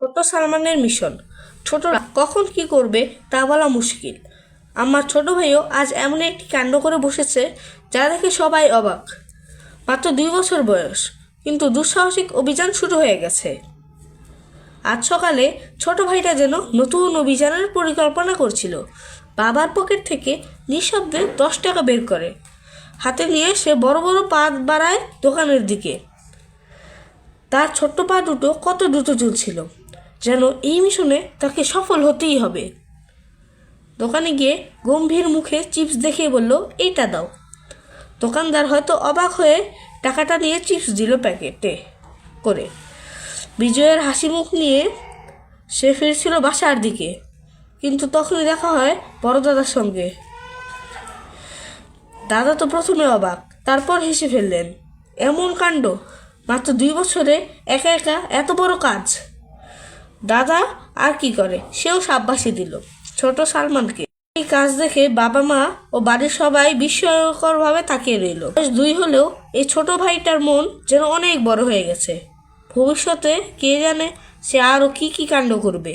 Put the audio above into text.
ছোট সালমানের মিশন। ছোটরা কখন কি করবে তা বলা মুশকিল। আমার ছোট ভাইও আজ এমন একটি কাণ্ড করে বসেছে যা দেখে সবাই অবাক। মাত্র 2 বছর বয়স, কিন্তু দুঃসাহসিক অভিযান শুরু হয়ে গেছে। আজ সকালে ছোট ভাইটা যেন নতুন অভিযানের পরিকল্পনা করছিল। বাবার পকেট থেকে নিঃশব্দে 10 টাকা বের করে হাতে নিয়ে সে বড় বড় পা বাড়ায় দোকানের দিকে। তার ছোট্ট পা দুটো কত দ্রুত চলছিল, যেন এই মিশনে তাকে সফল হতেই হবে। দোকানে গিয়ে গম্ভীর মুখে চিপস দেখিয়ে বলল, এইটা দাও। দোকানদার হয়তো অবাক হয়ে টাকাটা নিয়ে চিপস দিল প্যাকেটে করে। বিজয়ের হাসি মুখ নিয়ে সে ফিরছিল বাসার দিকে, কিন্তু তখনই দেখা হয় বড় দাদার সঙ্গে। দাদা তো প্রথমে অবাক, তারপর হেসে ফেললেন। এমন কাণ্ড! মাত্র 2 বছরে একা একা এত বড় কাজ! দাদা আর কি করে, সেও সাব্বাসি দিল ছোট সালমানকে। এই কাজ দেখে বাবা মা ও বাড়ির সবাই বিস্ময়করভাবে তাকিয়ে রইল। বয়স 2 হলেও এই ছোট ভাইটার মন যেন অনেক বড় হয়ে গেছে। ভবিষ্যতে কে জানে সে আরো কি কি কাণ্ড করবে।